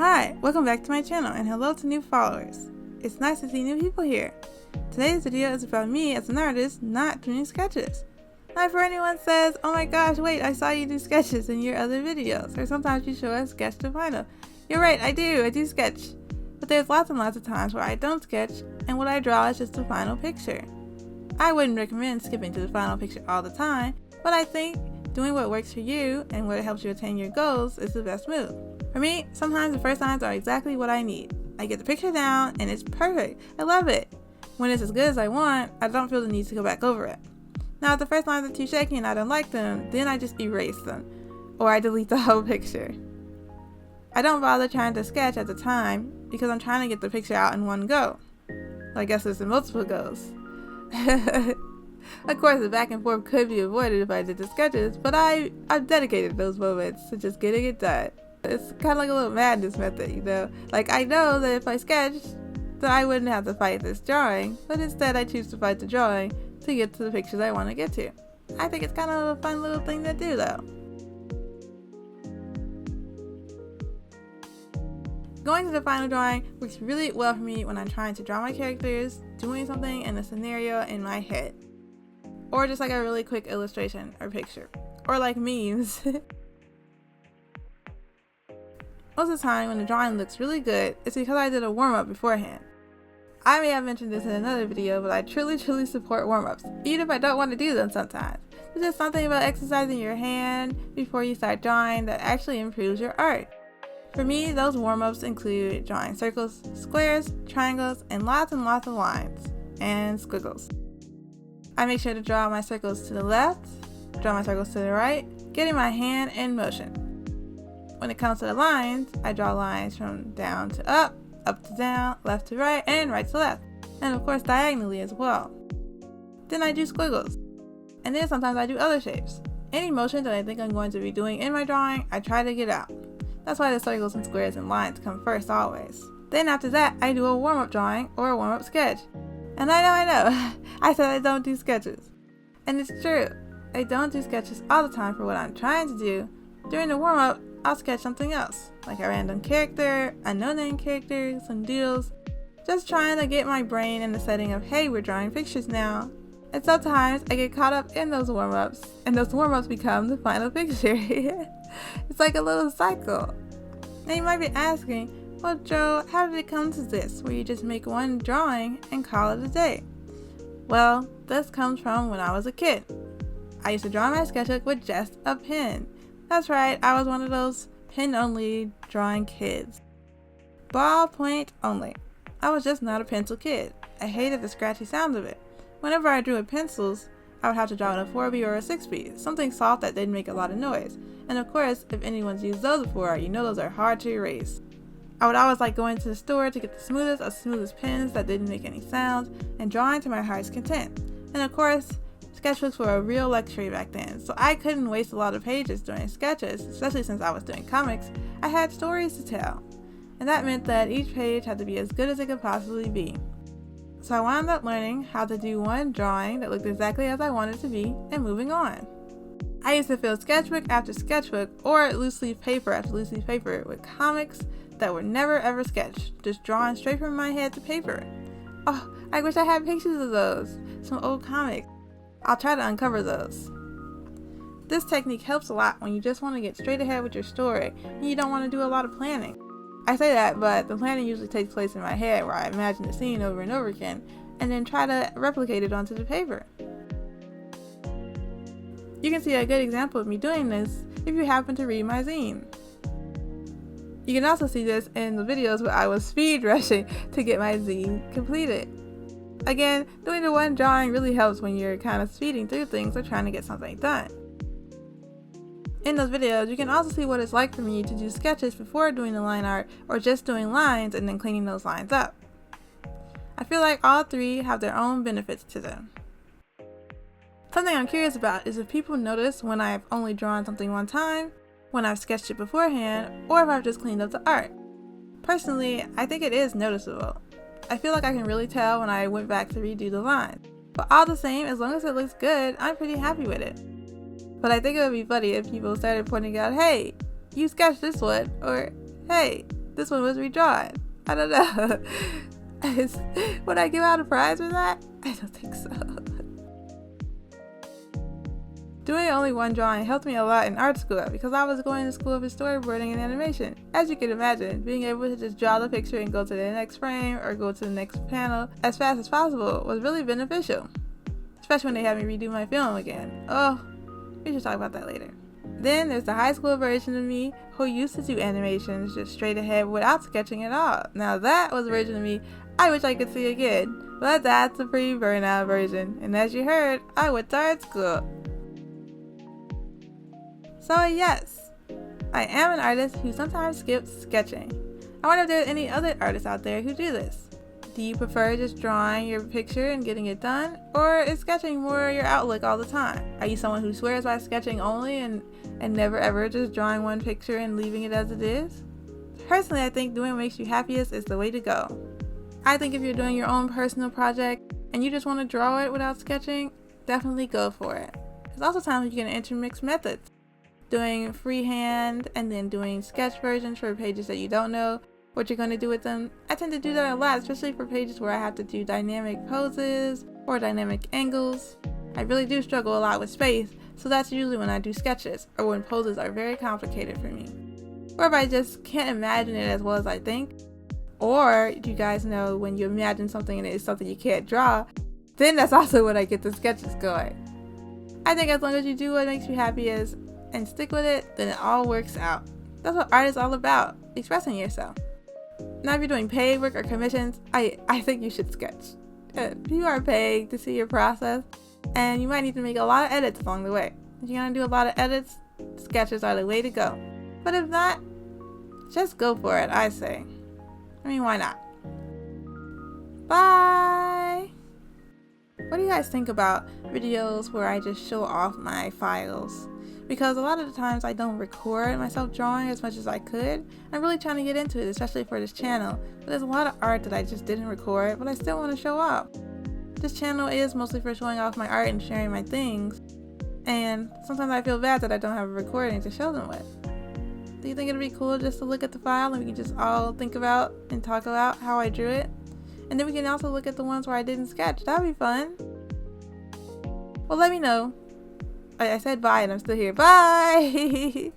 Hi, welcome back to my channel and hello to new followers. It's nice to see new people here. Today's video is about me as an artist not doing sketches. Now if anyone says, oh my gosh, wait, I saw you do sketches in your other videos, or sometimes you show us sketch to final. You're right, I do sketch. But there's lots and lots of times where I don't sketch and what I draw is just the final picture. I wouldn't recommend skipping to the final picture all the time, but I think doing what works for you and what helps you attain your goals is the best move. For me, sometimes the first lines are exactly what I need. I get the picture down and it's perfect. I love it. When it's as good as I want, I don't feel the need to go back over it. Now if the first lines are too shaky and I don't like them, then I just erase them. Or I delete the whole picture. I don't bother trying to sketch at the time because I'm trying to get the picture out in one go. I guess there's multiple goes. Of course, the back and forth could be avoided if I did the sketches, but I've dedicated those moments to just getting it done. It's kind of like a little madness method, you know? Like, I know that if I sketched, then I wouldn't have to fight this drawing, but instead I choose to fight the drawing to get to the pictures I want to get to. I think it's kind of a fun little thing to do, though. Going to the final drawing works really well for me when I'm trying to draw my characters, doing something in a scenario in my head. Or just like a really quick illustration or picture. Or like memes. Most of the time when the drawing looks really good, it's because I did a warm-up beforehand. I may have mentioned this in another video, but I truly support warm-ups, even if I don't want to do them sometimes. There's just something about exercising your hand before you start drawing that actually improves your art. For me, those warm-ups include drawing circles, squares, triangles, and lots of lines, and squiggles. I make sure to draw my circles to the left, draw my circles to the right, getting my hand in motion. When it comes to the lines, I draw lines from down to up to down, left to right, and right to left. And of course diagonally as well. Then I do squiggles. And then sometimes I do other shapes. Any motion that I think I'm going to be doing in my drawing, I try to get out. That's why the circles and squares and lines come first always. Then after that, I do a warm-up drawing or a warm-up sketch. And I know, I said I don't do sketches. And it's true, I don't do sketches all the time for what I'm trying to do. During the warm-up, I'll sketch something else, like a random character, a no-name character, some doodles, just trying to get my brain in the setting of, hey, we're drawing pictures now. And sometimes I get caught up in those warm-ups, and those warm-ups become the final picture. It's like a little cycle. Now you might be asking, well, Joe, how did it come to this, where you just make one drawing and call it a day? Well, this comes from when I was a kid. I used to draw my sketchbook with just a pen. That's right, I was one of those pen-only drawing kids. Ballpoint only. I was just not a pencil kid. I hated the scratchy sound of it. Whenever I drew with pencils, I would have to draw in a 4B or a 6B, something soft that didn't make a lot of noise. And of course, if anyone's used those before, you know those are hard to erase. I would always like going to the store to get the smoothest pens that didn't make any sounds, and drawing to my heart's content. And of course, sketchbooks were a real luxury back then, so I couldn't waste a lot of pages doing sketches, especially since I was doing comics. I had stories to tell, and that meant that each page had to be as good as it could possibly be. So I wound up learning how to do one drawing that looked exactly as I wanted it to be, and moving on. I used to fill sketchbook after sketchbook, or loose leaf paper after loose leaf paper, with comics that were never ever sketched, just drawn straight from my head to paper. Oh, I wish I had pictures of those, some old comics. I'll try to uncover those. This technique helps a lot when you just want to get straight ahead with your story and you don't want to do a lot of planning. I say that, but the planning usually takes place in my head where I imagine the scene over and over again and then try to replicate it onto the paper. You can see a good example of me doing this if you happen to read my zine. You can also see this in the videos where I was speed rushing to get my zine completed. Again, doing the one drawing really helps when you're kind of speeding through things or trying to get something done. In those videos, you can also see what it's like for me to do sketches before doing the line art or just doing lines and then cleaning those lines up. I feel like all three have their own benefits to them. Something I'm curious about is if people notice when I've only drawn something one time, when I've sketched it beforehand, or if I've just cleaned up the art. Personally, I think it is noticeable. I feel like I can really tell when I went back to redo the line. But all the same, as long as it looks good, I'm pretty happy with it. But I think it would be funny if people started pointing out, hey, you sketched this one, or hey, this one was redrawn. I don't know. Would I give out a prize for that? I don't think so. Doing only one drawing helped me a lot in art school because I was going to school for storyboarding and animation. As you can imagine, being able to just draw the picture and go to the next frame or go to the next panel as fast as possible was really beneficial. Especially when they had me redo my film again. Oh, we should talk about that later. Then there's the high school version of me who used to do animations just straight ahead without sketching at all. Now that was a version of me I wish I could see again, but that's a pre-burnout version. And as you heard, I went to art school. So yes, I am an artist who sometimes skips sketching. I wonder if there's any other artists out there who do this. Do you prefer just drawing your picture and getting it done, or is sketching more your outlook all the time? Are you someone who swears by sketching only and never ever just drawing one picture and leaving it as it is? Personally, I think doing what makes you happiest is the way to go. I think if you're doing your own personal project and you just want to draw it without sketching, definitely go for it. There's also times when you can intermix methods. Doing freehand and then doing sketch versions for pages that you don't know what you're going to do with them. I tend to do that a lot, especially for pages where I have to do dynamic poses or dynamic angles. I really do struggle a lot with space, so that's usually when I do sketches or when poses are very complicated for me. Or if I just can't imagine it as well as I think. Or, you guys know, when you imagine something and it's something you can't draw, then that's also when I get the sketches going. I think as long as you do what makes you happiest and stick with it, then it all works out. That's what art is all about, expressing yourself. Now if you're doing paid work or commissions, I think you should sketch. You are paying to see your process, and you might need to make a lot of edits along the way. If you're gonna do a lot of edits, sketches are the way to go. But if not, just go for it, I say. I mean, why not? Bye! What do you guys think about videos where I just show off my files? Because a lot of the times I don't record myself drawing as much as I could. I'm really trying to get into it, especially for this channel. But there's a lot of art that I just didn't record, but I still want to show off. This channel is mostly for showing off my art and sharing my things. And sometimes I feel bad that I don't have a recording to show them with. Do you think it'd be cool just to look at the file and we can just all think about and talk about how I drew it? And then we can also look at the ones where I didn't sketch. That'd be fun. Well, let me know. I said bye and I'm still here. Bye!